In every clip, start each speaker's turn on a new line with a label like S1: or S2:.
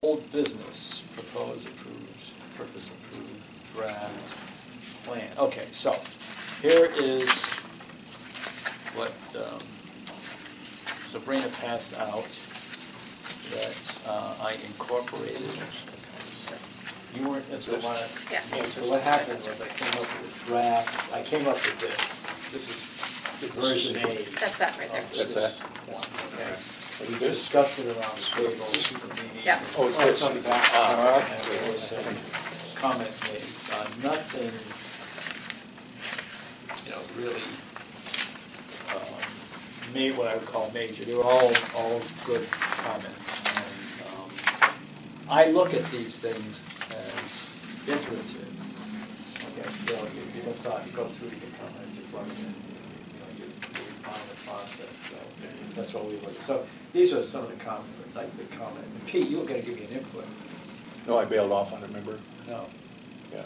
S1: Old business, propose, approves, purpose approved, draft, plan. Okay, so here is what Sabrina passed out that I incorporated. You weren't at the one.
S2: Yeah.
S1: So what happened was I came up with a draft. I came up with this. This is the version A.
S2: That's that right there.
S3: That's that.
S1: Okay. We discussed it around the table.
S2: Yeah.
S3: Oh, it's on the back.
S1: And there was some comments made. Nothing, really made what I would call major. They were all good comments. And I look at these things as iterative. Okay, so you go through your comments, you plug in, you refine the process. So that's what we look at. So these are some of the comments, like the comment. And Pete, you were going to give me an input.
S3: No, I bailed off on it, remember?
S1: No.
S3: Yeah,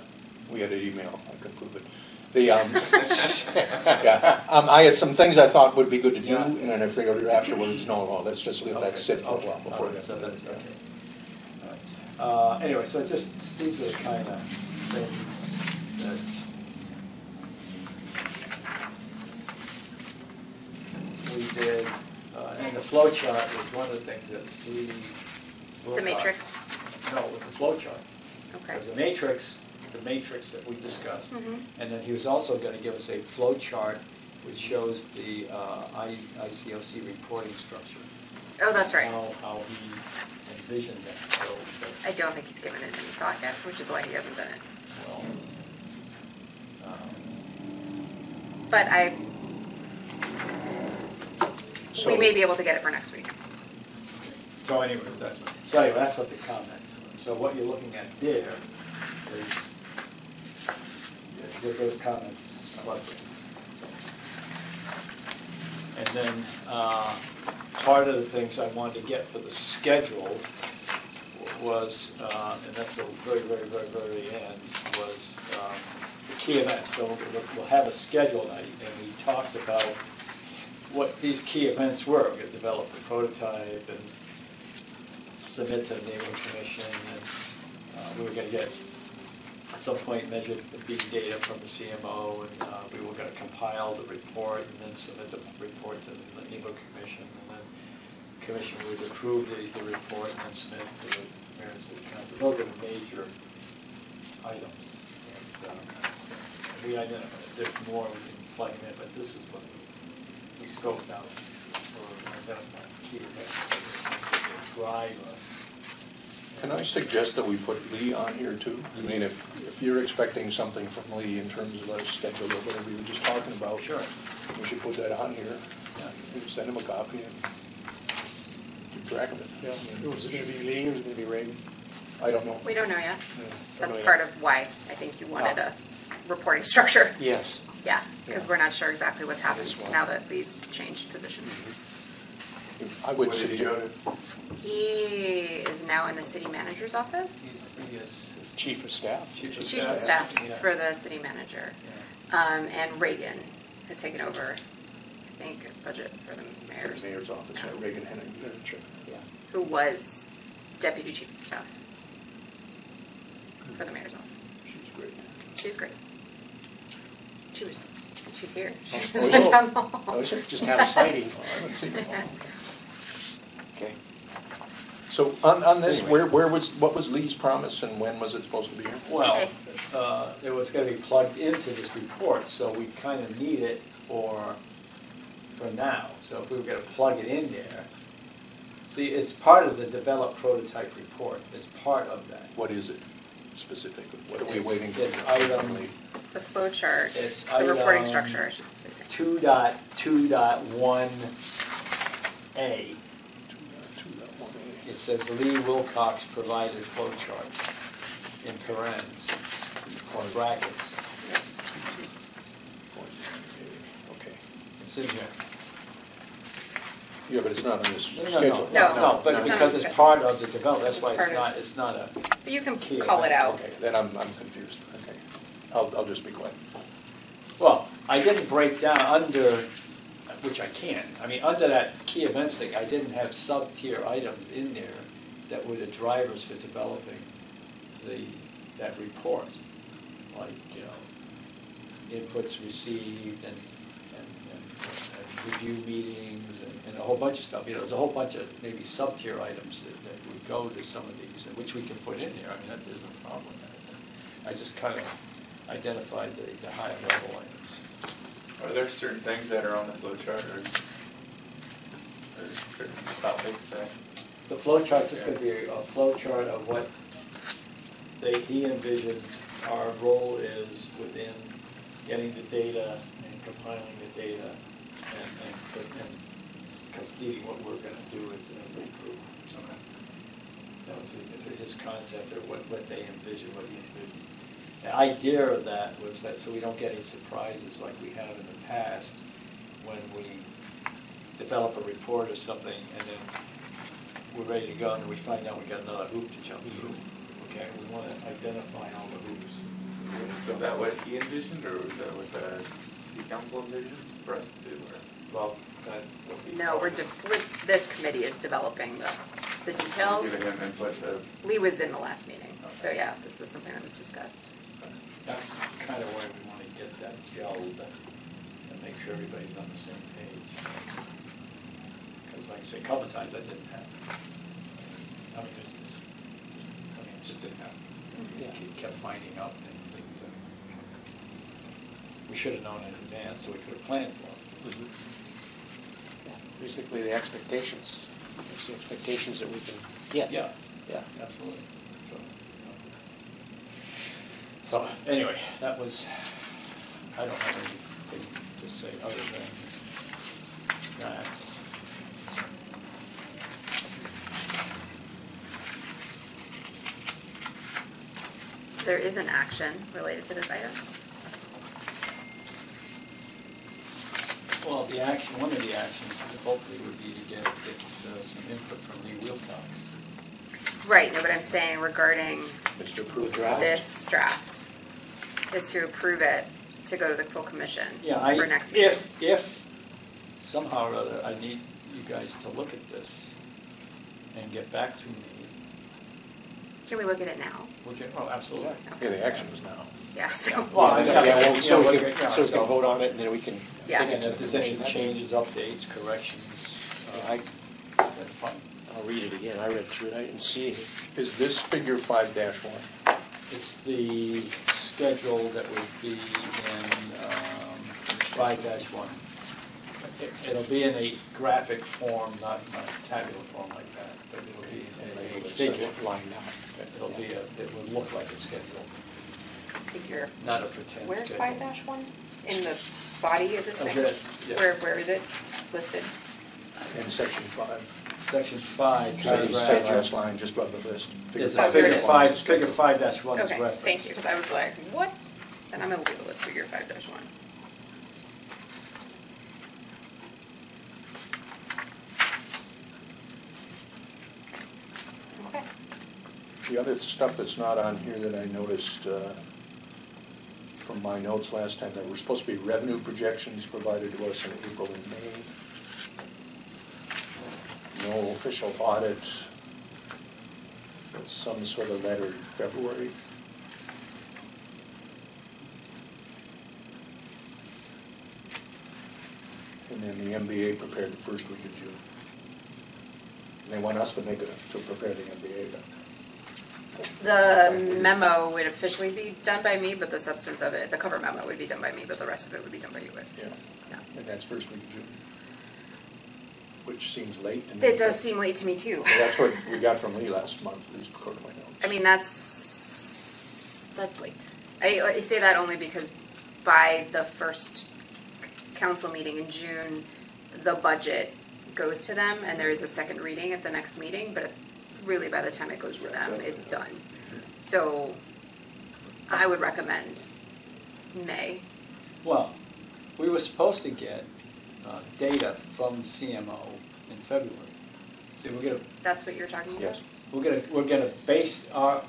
S3: we had an email, I could prove it. Yeah, I had some things I thought would be good to do, and then I figured afterwards, no, let's just let that sit for a while before we
S1: so that's okay. All right. Anyway, so just these are the kind of things that we did, and the flow chart was one of the things that we.
S2: The matrix.
S1: No, it was the flow chart.
S2: Okay.
S1: There was a matrix. The matrix that we discussed,
S2: Mm-hmm.
S1: and then he was also going to give us a flow chart which shows the ICOC reporting structure.
S2: Oh, that's right.
S1: How he envisioned that. So,
S2: I don't think he's given it any thought yet, which is why he hasn't done it.
S1: well,
S2: But
S3: So-
S2: we may be able to get it for next week.
S1: so anyways, that's what the comments were. So what you're looking at there is with those comments plugged in. And then part of the things I wanted to get for the schedule was, and that's the very, very, very, very end, was the key events. So we'll have a schedule night, and we talked about what these key events were. We're going to develop a prototype and submit to the neighborhood commission, and we were going to get at some point measured big data from the CMO, and we were going to compile the report and then submit the report to the neighborhood commission, and then the commission would approve the report and then submit it to the mayor and city council. Those are the major items. And we identified there's more we can plug in, but this is what we scoped out for identifying key events that drive us.
S3: Can I suggest that we put Lee on here too? I mean, if you're expecting something from Lee in terms of a schedule or whatever you were just talking about,
S1: Sure.
S3: we should put that on here.
S1: Yeah.
S3: Send him a copy and keep track of it.
S4: Yeah, was it going to be Lee or was it going to be Reagan?
S3: I don't know.
S2: We don't know yet.
S3: Yeah.
S2: That's
S4: know
S2: part
S4: yet.
S2: of why I think you wanted a reporting structure.
S4: Yes.
S2: Yeah, because we're not sure exactly what's happened
S3: That is one.
S2: now that Lee's changed positions.
S3: I would suggest.
S2: He is now in the city manager's office.
S1: He's the assistant
S4: Chief of staff.
S1: chief
S2: Chief of staff
S1: yeah.
S2: for the city manager.
S1: Yeah.
S2: And Reagan has taken over, I think, as budget for the
S3: For
S2: mayor's.
S3: the mayor's office, yeah, Reagan Henry,
S1: Yeah.
S2: Who was deputy chief of staff for the mayor's office.
S3: she's great.
S2: She's great. She's here. She
S3: Oh,
S2: just
S3: oh,
S2: went
S3: oh.
S2: down the hall.
S3: Oh, is it?
S4: Just had a sighting.
S3: Oh, I haven't seen it.
S4: Okay.
S3: So on this,
S4: Anyway.
S3: what was Lee's promise and when was it supposed to be here?
S1: Well,
S2: Okay.
S1: it was going to be plugged into this report, so we kind of need it for now. So if we were going to plug it in there, see, it's part of the developed prototype report. It's part of that.
S3: What is it specifically? What are we
S1: It's-
S3: waiting for?
S1: it's
S3: from
S1: item-
S3: Lee?
S2: It's the flow chart,
S1: It's
S2: the reporting
S1: item
S2: structure, I should say.
S1: 2.2.1A.
S3: 2.1A.
S1: It says Lee Wilcox provided flow chart in parens or brackets.
S3: Okay.
S1: It's in here.
S3: Yeah, but it's not on this
S1: No,
S3: schedule.
S2: No.
S1: but
S2: It's not
S1: because
S2: on the
S1: it's
S2: schedule.
S1: part of the development, that's
S2: It's
S1: why
S2: part of-
S1: it's not a.
S2: But you can
S1: Key
S2: call it
S1: event.
S2: out.
S3: Okay, then I'm confused. Okay. I'll just be quiet.
S1: Well, I didn't break down under, which I can, I mean, under that key events thing, I didn't have sub-tier items in there that were the drivers for developing that report. Like, you know, inputs received and review meetings and a whole bunch of stuff. You know, there's a whole bunch of maybe sub-tier items that would go to some of these, which we can put in here. I mean, there's no problem with that. I just kind of identified the higher level items.
S5: Are there certain things that are on the flow chart or certain topics that?
S1: The flow chart's just going to be a flow chart of what he envisioned our role is within getting the data and compiling the data and completing what we're going to do as a group. Okay. That was his concept, or what they envisioned, what he envisioned. The idea of that was that so we don't get any surprises like we have in the past when we develop a report or something and then we're ready to go and we find out we got another hoop to jump through. Okay, we want to identify all the hoops.
S5: Was that what he envisioned, or was that what the city council envisioned for us to do? Or?
S1: Well, that will be.
S2: No, this committee is developing the details.
S5: Giving him input.
S2: Lee was in the last meeting,
S1: Okay.
S2: so yeah, this was something that was discussed.
S1: That's kind of where we want to get that gelled and make sure everybody's on the same page. Because like I say, a couple of times that didn't happen. I mean, it just didn't happen.
S6: Yeah.
S1: We kept finding out things that we should have known in advance, so we could have planned for it.
S6: Yeah, basically the expectations. It's the expectations that we can get.
S1: Yeah,
S6: Yeah.
S1: absolutely. So anyway, that was, I don't have anything to say other than that.
S2: So there is an action related to this item?
S1: Well, the action, one of the actions hopefully would be to get some input from Lee Wilcox.
S2: Right, no, but I'm saying regarding
S3: It's to approve draft.
S2: this draft, is to approve it to go to the full commission
S1: Yeah,
S2: for next meeting.
S1: if somehow or other I need you guys to look at this and get back to me.
S2: Can we look at it now?
S1: We can, oh, absolutely.
S3: Yeah, the action is now.
S2: Yeah, so,
S1: Well, I-
S6: So we
S1: yeah,
S6: can vote on it and then we can.
S2: Yeah.
S6: take it
S1: And
S6: to
S1: if
S6: the
S1: there's any
S6: commission.
S1: changes, updates, corrections, then fine.
S6: I'll read it again. I read through it. I didn't see it.
S3: Is this figure 5-1?
S1: It's the schedule that would be in 5-1. It'll be in a graphic form, not tabular form like that, but it'll be in a figure.
S6: Line now.
S1: It'll be it will look like a schedule,
S2: figure,
S1: not a pretend
S2: where's
S1: schedule.
S2: 5-1? In the body of this
S1: Of
S2: thing?
S1: this, yes.
S2: Where is it listed?
S3: In section 5.
S1: Section 5,
S3: So you say
S1: paragraph.
S3: just line just above the list.
S1: It's
S2: Oh,
S1: a
S2: here
S1: figure
S2: it is.
S1: 5, figure 5-1 is
S2: Okay,
S1: referenced.
S2: thank you, because I was like, what? And I'm gonna leave the list figure 5-1. Okay.
S3: The other stuff that's not on here that I noticed from my notes last time, that were supposed to be revenue projections provided to us in April and May. No official audit, some sort of letter in February. And then the MBA prepared the first week of June. And they want us to prepare the MBA then.
S2: The memo would officially be done by me, but the substance of it, the cover memo would be done by me, but the rest of it would be done by you guys.
S3: Yeah,
S2: Yeah.
S3: and that's first week of June, which seems late to me.
S2: It does seem late to me too.
S3: Well, that's what we got from Lee last month, at least according to my notes.
S2: I mean, that's late. I say that only because by the first council meeting in June, the budget goes to them, and there is a second reading at the next meeting, but really by the time it goes to them, it's done. So I would recommend May.
S1: Well, we were supposed to get data from CMO in February. So
S2: That's what you're talking about?
S3: Yes.
S1: we're gonna base our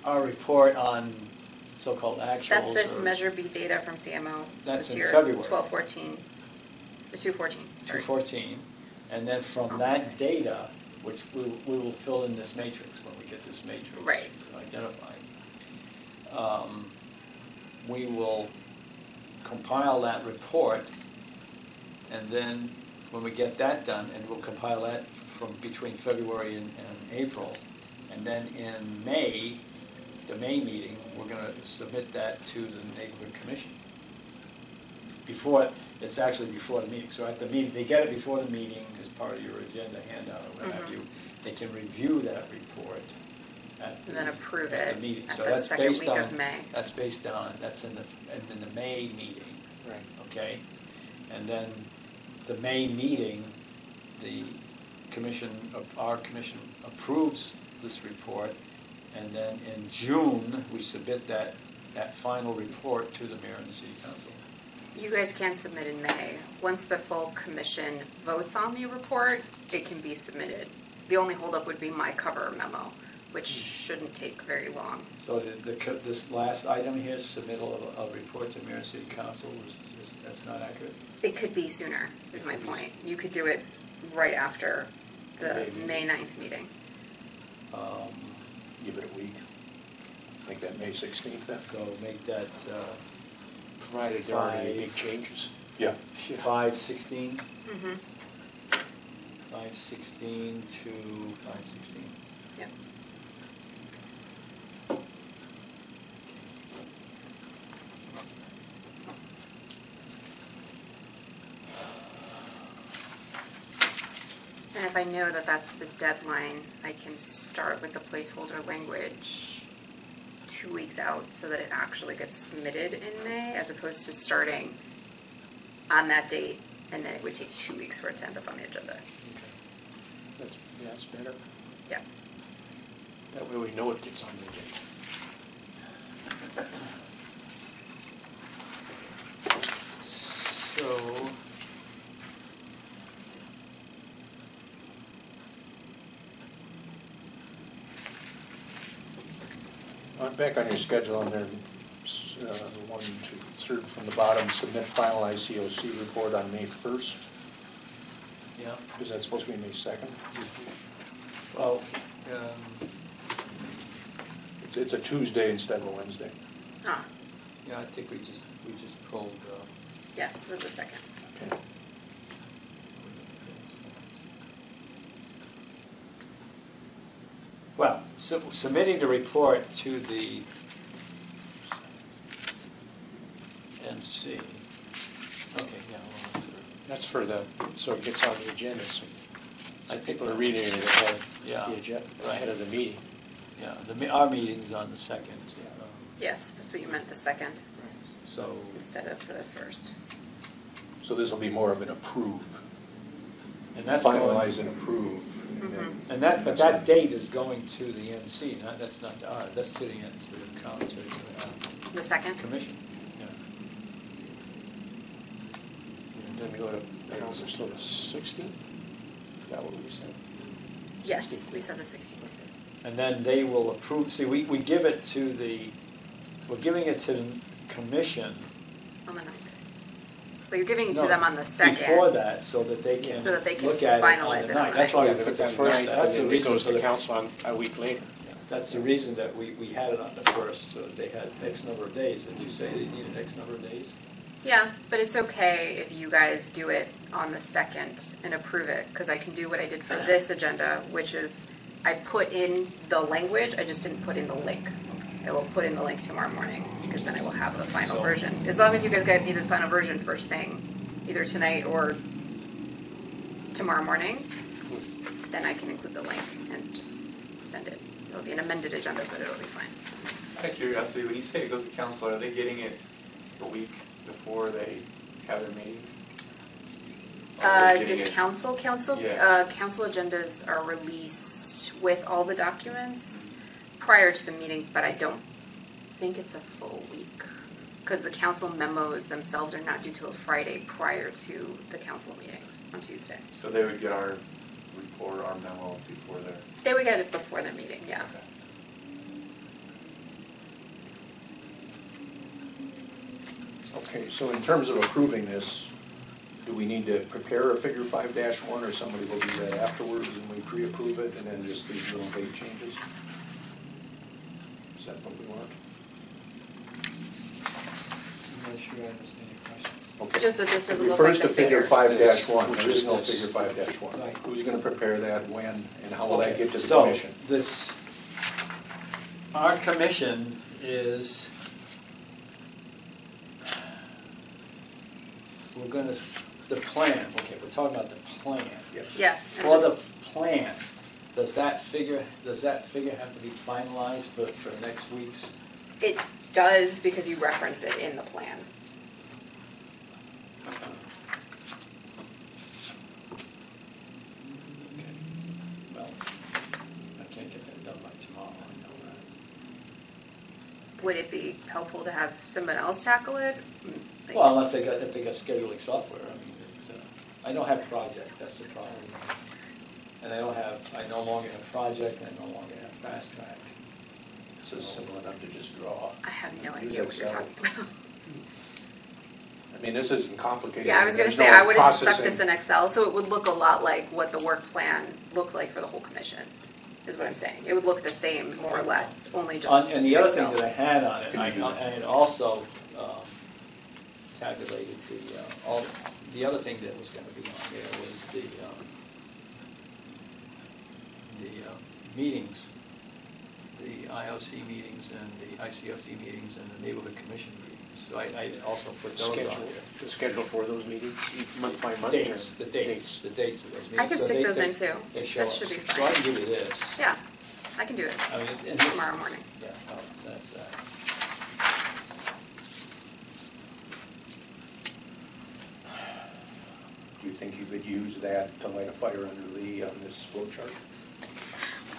S1: report on so-called actuals.
S2: That's this
S1: or
S2: Measure B data from CMO
S1: That's
S2: this
S1: in
S2: year.
S1: February.
S2: 214, sorry.
S1: 214, and then from that data, which we will fill in this matrix when we get this matrix
S2: Right.
S1: identified. We will compile that report, and then when we get that done, and we'll compile that from between February and April, and then in May, the May meeting, we're going to submit that to the neighborhood commission. It's actually before the meeting. So at the meeting, they get it before the meeting as part of your agenda handout or what have you. They can review that report at the,
S2: And then approve
S1: at
S2: it
S1: the meeting.
S2: at
S1: So
S2: the
S1: that's
S2: second
S1: based
S2: week
S1: on,
S2: of May.
S1: That's based on, that's in the May meeting.
S6: Right.
S1: Okay? And then the May meeting, the commission, our commission approves this report, and then in June, we submit that final report to the mayor and the city council.
S2: You guys can submit in May. Once the full commission votes on the report, it can be submitted. The only holdup would be my cover memo, which shouldn't take very long.
S1: So this last item here, submittal of a report to mayor and city council, that's not accurate?
S2: It could be sooner, is my point. You could do it right after the May 9th meeting.
S3: Give it a week. Make that May 16th then?
S1: So make that
S6: Provided there aren't any big changes.
S3: Yeah.
S1: 5/16,
S2: Mm-hmm.
S1: 5/16 to 5/16.
S2: Yep. And if I know that that's the deadline, I can start with the placeholder language 2 weeks out so that it actually gets submitted in May, as opposed to starting on that date, and then it would take 2 weeks for it to end up on the agenda.
S6: That's better.
S2: Yeah.
S6: That way we know it gets on the agenda.
S1: So,
S3: Back on your schedule on there, 1, 2, 3rd from the bottom, submit final ICOC report on May 1st.
S1: yeah,
S3: Is that supposed to be May 2nd?
S1: well,
S3: It's a Tuesday instead of a Wednesday.
S2: Ah,
S1: yeah, I think we just pulled,
S2: yes, with the second.
S3: Okay.
S1: well, submitting the report to the NC. Okay, yeah, well,
S6: That's for so it gets on the agenda, so
S1: I think
S6: people are
S1: that-
S6: reading it ahead of
S1: Yeah,
S6: the agenda,
S1: right.
S6: ahead of the meeting.
S1: yeah, our meeting's on the 2nd.
S2: Yes, that's what you meant, the second,
S1: So,
S2: instead of the first.
S3: So this will be more of an approve.
S1: and that's
S3: Finalize
S1: going,
S3: and approve.
S2: Mhm.
S1: and that, but that date is going to the NC, that's not to ours, that's to the
S2: The second?
S1: commission, yeah.
S6: And then go to council till the 16th? Is that what we said?
S2: Yes,
S6: 16th.
S2: we said the 16th.
S1: And then they will approve, see, we give it to we're giving it to the commission.
S2: On the 9th. Well, you're giving it to
S1: No,
S2: them on the 2nd.
S1: Before that, so that they can
S2: So that they can
S1: look at
S2: finalize
S1: it
S2: it
S1: on
S2: on
S1: the
S2: the
S1: 9th. That's why
S6: Yeah,
S1: we
S6: but
S1: put the
S6: then
S1: first,
S6: ninth,
S1: that's the
S6: and then it
S1: reason
S6: goes
S1: for
S6: to
S1: the,
S6: council on a week later.
S1: that's the reason that we had it on the 1st, so that they had X number of days. Did you say they needed X number of days?
S2: Yeah, but it's okay if you guys do it on the 2nd and approve it, because I can do what I did for this agenda, which is I put in the language, I just didn't put in the link. I will put in the link tomorrow morning, because then I will have the final
S1: So-
S2: version. As long as you guys get me this final version first thing, either tonight or tomorrow morning, then I can include the link and just send it. It'll be an amended agenda, but it'll be fine.
S5: Out of curiosity, when you say it goes to council, are they getting it a week before they have their meetings? Or are they
S2: Does
S5: getting it-
S2: council
S5: Yeah.
S2: council agendas are released with all the documents prior to the meeting, but I don't think it's a full week. Because the council memos themselves are not due till Friday prior to the council meetings on Tuesday.
S5: So they would get our report, our memo before their.
S2: They would get it before the meeting, yeah.
S5: Okay.
S3: Okay, so in terms of approving this, do we need to prepare a figure 5-1, or somebody will do that afterwards and we pre-approve it and then just these little date changes? Is that what we want?
S1: I'm not sure I understand your question.
S3: Okay.
S2: Just that this doesn't
S3: It
S2: look like
S3: refers
S2: the
S3: to figure
S2: figure.
S3: 5-1,
S6: Which
S3: there
S6: is
S3: is no
S6: this.
S3: figure 5-1.
S1: Right.
S3: Who's gonna prepare that, when, and how will that get to the
S1: So,
S3: commission?
S1: our commission is, we're gonna, the plan, okay, we're talking about the plan.
S3: Yes.
S2: Yeah, and
S1: For
S2: just,
S1: the plan, does that figure have to be finalized for next week's?
S2: it does because you reference it in the plan.
S1: Okay, well, I can't get that done by tomorrow, I know that.
S2: Would it be helpful to have someone else tackle it? Like-
S1: Well, unless if they got scheduling software, I mean, I don't have project, that's the problem. And I no longer have project, and I no longer have fast track.
S3: This is simple enough to just draw.
S2: I have no
S3: Use
S2: idea what you're
S3: Excel.
S2: talking about.
S3: I mean, this isn't complicated.
S2: Yeah, I was gonna
S3: There's
S2: say,
S3: no
S2: I would have just stuck
S3: processing.
S2: this in Excel, so it would look a lot like what the work plan looked like for the whole commission, is what I'm saying. It would look the same, more or less, only just
S1: And the other thing
S2: Excel.
S1: that I had on it,
S3: Can you do that?
S1: I had also tabulated the other thing that was gonna be on there was the meetings, the IOC meetings and the ICOC meetings and the neighborhood commission meetings. So I also put those on
S6: Schedule,
S1: there.
S6: the schedule for those meetings, month by month?
S1: Dates,
S6: or
S1: the dates of those meetings.
S2: I could
S1: So
S2: stick
S1: they-
S2: those
S1: they-
S2: in too.
S1: They show
S2: That
S1: up.
S2: should be
S1: So I
S2: fine.
S1: can give you this.
S2: Yeah, I can do it
S1: I mean, and this-
S2: tomorrow morning.
S1: Yeah, no, that's that.
S3: Do you think you could use that to light a fire under Lee on this flow chart?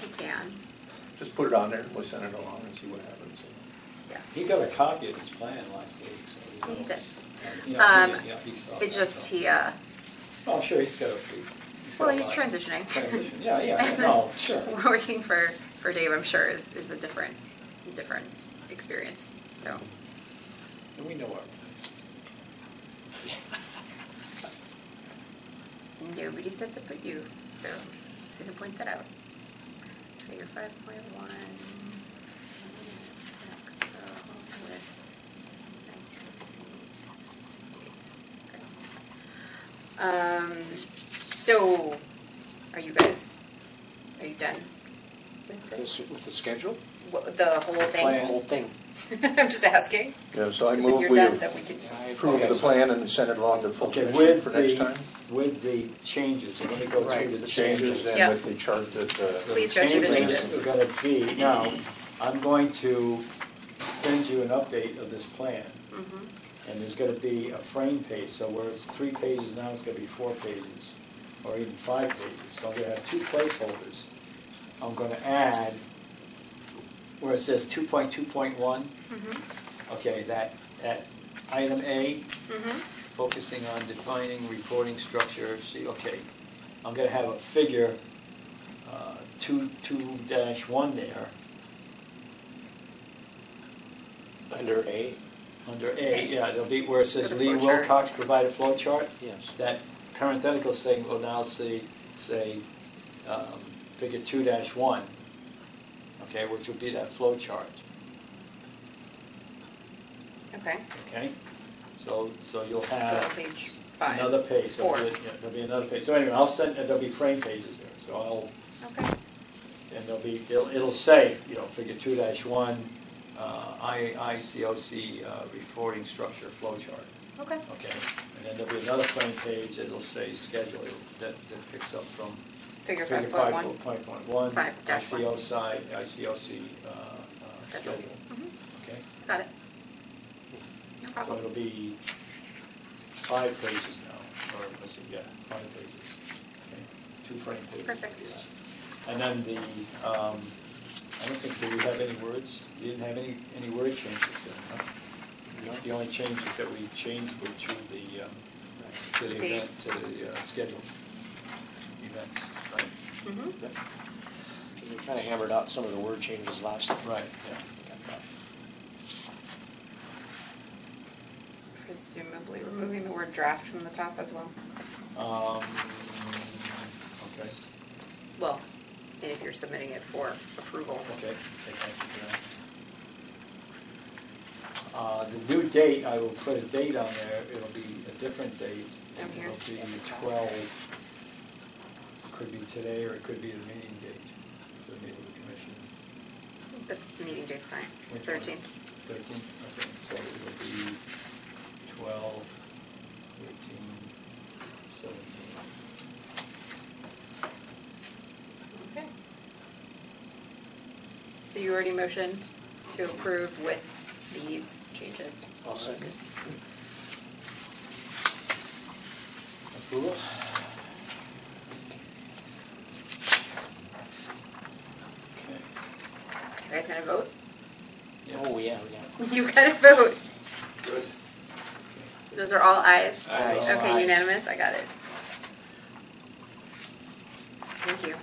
S2: You can,
S3: Just put it on there, and we'll send it along and see what happens.
S2: yeah.
S1: He got a copy of his plan last week, so.
S2: Yeah, he did.
S1: You know, he saw
S2: It's
S1: that,
S2: just
S1: so.
S2: he,
S1: Oh, I'm sure he's got a.
S2: well, he's transitioning.
S1: Transition, yeah,
S2: And
S1: no,
S2: this-
S1: sure.
S2: Working for Dave, I'm sure, is a different experience, so.
S1: And we know our place.
S2: Nobody said to put you, so just gonna point that out. Figure 5.1. Excel with ICOC. Okay. So, are you done with this?
S6: With the schedule?
S2: The whole
S6: The
S2: thing?
S6: whole thing.
S2: I'm just asking.
S3: Yeah, so I
S2: If
S3: move
S2: you're
S3: we
S2: done, then we can.
S3: approve the plan and send it along to full
S1: Okay,
S3: commission for next time.
S1: with the changes, I'm gonna go
S6: Right,
S1: through
S3: The
S1: the
S3: changes
S1: changes.
S3: and
S2: Yeah.
S3: with the chart that,
S1: So
S2: Please go through the changes.
S1: are gonna be, now, I'm going to send you an update of this plan.
S2: Mhm.
S1: And there's gonna be a frame page, so where it's 3 pages now, it's gonna be 4 pages, or even 5 pages. So I'm gonna have 2 placeholders. I'm gonna add, where it says 2.2.1,
S2: Mhm.
S1: okay, that item A,
S2: Mhm.
S1: focusing on defining reporting structure, see, okay, I'm gonna have a figure, 2-1 there,
S6: Under A?
S1: under A, yeah, it'll be where it says
S2: For the
S1: Lee
S2: flow chart.
S1: Wilcox provided flow chart.
S6: Yes.
S1: That parenthetical thing will now say, figure 2-1, okay, which will be that flow chart,
S2: Okay.
S1: okay? So you'll
S2: So
S1: have
S2: page 5.
S1: another page.
S2: Four.
S1: There'll be another page. So anyway, there'll be frame pages there, so
S2: Okay.
S1: and it'll say, figure 2-1, ICOC reporting structure flow chart,
S2: Okay.
S1: okay? And then there'll be another frame page that'll say schedule, that picks up from
S2: Figure
S1: figure
S2: 5.1.
S1: 5.1,
S2: 5-1.
S1: ICOC
S2: Schedule.
S1: schedule,
S2: Mhm.
S1: okay?
S2: Got it. No
S1: So
S2: problem.
S1: it'll be 5 pages now, or let's see, yeah, 5 pages, okay? 2 frame pages.
S2: Perfect.
S1: And then I don't think, did we have any words? You didn't have any word changes then, huh?
S6: No.
S1: The only changes that we changed were to the event,
S2: Dates.
S1: to the scheduled events, right?
S2: Mhm.
S6: Yep. 'Cause we kind of hammered out some of the word changes last time.
S1: Right, yeah.
S2: presumably removing the word draft from the top as well.
S1: Okay,
S2: Well, and if you're submitting it for approval.
S1: okay, take that to that. The new date, I will put a date on there, it'll be a different date.
S2: Down here.
S1: It'll be 12, could be today or it could be the meeting date, for the meeting of the commission.
S2: The meeting date's fine,
S1: Which
S2: 13th.
S1: 13th, okay, so it'll be 12, 13, 17.
S2: Okay. So you already motioned to approve with these changes.
S6: I'll second.
S1: Approval? Okay.
S2: You guys gonna vote?
S6: Oh, yeah, yeah.
S2: You gotta vote.
S5: Good.
S2: Those are all ayes?
S5: Ayes.
S2: Okay,
S6: Ayes.
S2: unanimous, I got it. Thank you.